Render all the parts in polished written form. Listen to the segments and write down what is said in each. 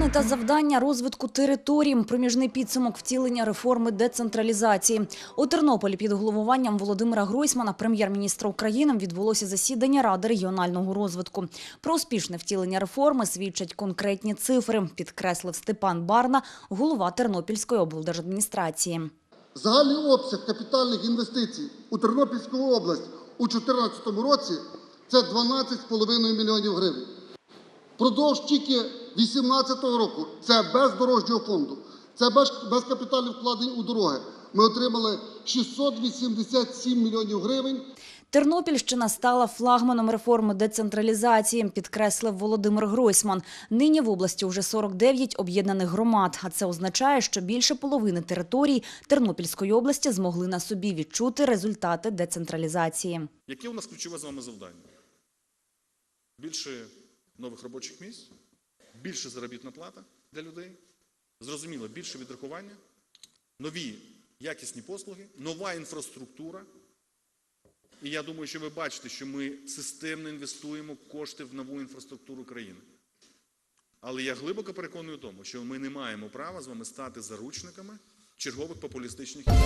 Плани та завдання розвитку територій, проміжний підсумок втілення реформи децентралізації. У Тернополі під головуванням Володимира Гройсмана, прем'єр-міністра України, відбулося засідання Ради регіонального розвитку. Про успішне втілення реформи свідчать конкретні цифри, підкреслив Степан Барна, голова Тернопільської облдержадміністрації. Загальний обсяг капітальних інвестицій у Тернопільську область у 2014 році – це 12,5 мільйонів гривень. Продовж тільки 2018 року, це без дорожнього фонду, це без капітальних вкладень у дороги, ми отримали 687 мільйонів гривень. Тернопільщина стала флагманом реформи децентралізації, підкреслив Володимир Гройсман. Нині в області вже 49 об'єднаних громад, а це означає, що більше половини територій Тернопільської області змогли на собі відчути результати децентралізації. Яке у нас ключове з вами завдання? Більше нових робочих місць, більше заробітна плата для людей, зрозуміло, більше відрахування, нові якісні послуги, нова інфраструктура. І я думаю, що ви бачите, що ми системно інвестуємо кошти в нову інфраструктуру країни. Але я глибоко переконаний у тому, що ми не маємо права з вами стати заручниками чергових популістичних ідей.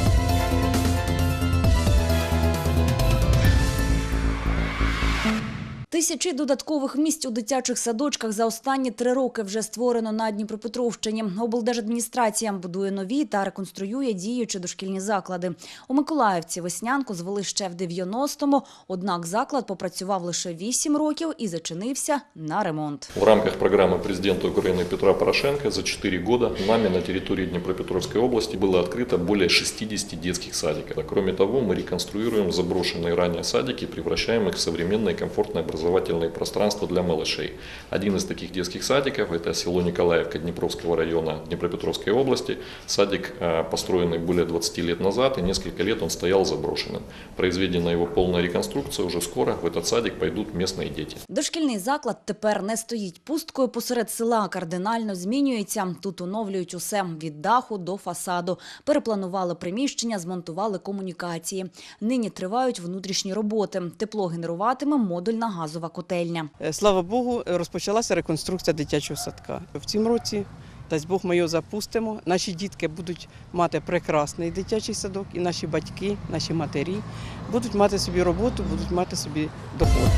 Тисячі додаткових місць у дитячих садочках за останні 3 роки вже створено на Дніпропетровщині. Облдержадміністрація будує нові та реконструює діючі дошкільні заклади. У Миколаївці Веснянку звели ще в 90-му, однак заклад попрацював лише 8 років і зачинився на ремонт. В рамках программы президента Украины Петра Порошенко за 4 года нами на территории Днепропетровской области было открыто более 60 детских садиков. Кроме того, мы реконструируем заброшенные ранее садики, превращаем их в современное комфортное образовательное пространство для малышей. Один из таких детских садиков – это село Николаевка Днепровского района Днепропетровской области. Садик, построенный более 20 лет назад, и несколько лет он стоял заброшенным. Произведена его полная реконструкция, уже скоро в этот садик пойдут местные дети. Дошкільний заклад тепер не стоїть пусткою посеред села, а кардинально змінюється. Тут оновлюють усе – від даху до фасаду. Перепланували приміщення, змонтували комунікації. Нині тривають внутрішні роботи. Тепло генеруватиме модульна газова котельня. Слава Богу, розпочалася реконструкція дитячого садка. В цьому році, дасть Бог, ми його запустимо. Наші дітки будуть мати прекрасний дитячий садок, і наші батьки, наші матері будуть мати собі роботу, будуть мати собі доход.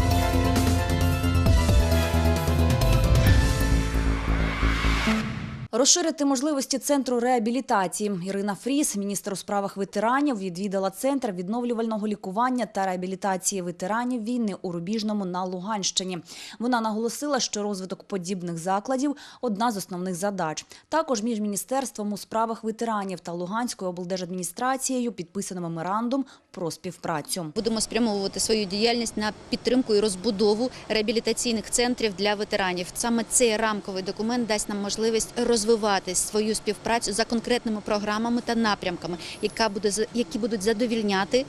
Розширити можливості центру реабілітації. Ірина Фріс, міністр у справах ветеранів, відвідала центр відновлювального лікування та реабілітації ветеранів війни у Рубіжному на Луганщині. Вона наголосила, що розвиток подібних закладів – одна з основних задач. Також між Міністерством у справах ветеранів та Луганською облдержадміністрацією підписано меморандум про співпрацю. Будемо спрямовувати свою діяльність на підтримку і розбудову реабілітаційних центрів для ветеранів. Саме цей рамковий документ дасть нам можливість розвивати свою співпрацю за конкретними програмами та напрямками, які будуть задовільняти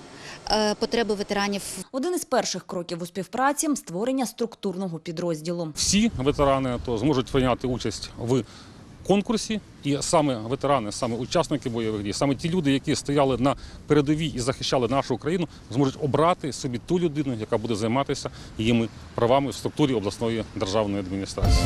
потреби ветеранів. Один із перших кроків у співпраці – створення структурного підрозділу. Всі ветерани АТО зможуть прийняти участь в конкурсі, і саме ветерани, саме учасники бойових дій, саме ті люди, які стояли на передовій і захищали нашу країну, зможуть обрати собі ту людину, яка буде займатися їхніми правами в структурі обласної державної адміністрації.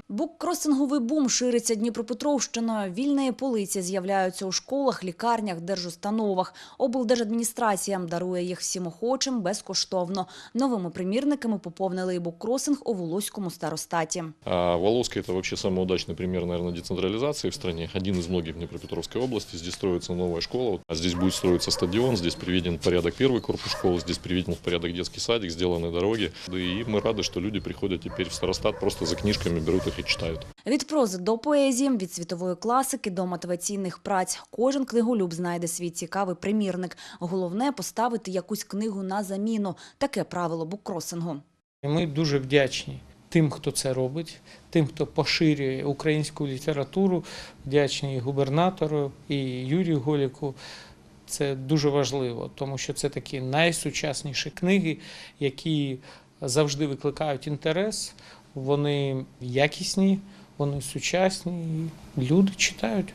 Буккросинговий бум шириться Дніпропетровщиною. Вільні полиці з'являються у школах, лікарнях, держустановах. Облдержадміністрація дарує їх всім охочим безкоштовно. Новими примірниками поповнили і буккросинг у Волоському старостаті. Волоська – это вообще самый удачный пример, наверное, децентрализации в стране. Один из многих в Днепропетровской области. Здесь строится новая школа, здесь будет строиться стадион, здесь приведен в порядок первый корпус школы, здесь приведен в порядок детский садик, сделаны дороги. И мы рады, что люди приходят теперь в старостат просто за книжками, берут их и читають. Від прози до поезії, від світової класики до мотиваційних праць. Кожен книголюб знайде свій цікавий примірник. Головне – поставити якусь книгу на заміну. Таке правило буккросингу. Ми дуже вдячні тим, хто це робить, тим, хто поширює українську літературу, вдячні і губернатору, і Юрію Голіку. Це дуже важливо, тому що це такі найсучасніші книги, які завжди викликають інтерес. Вони якісні, вони сучасні, і люди читають.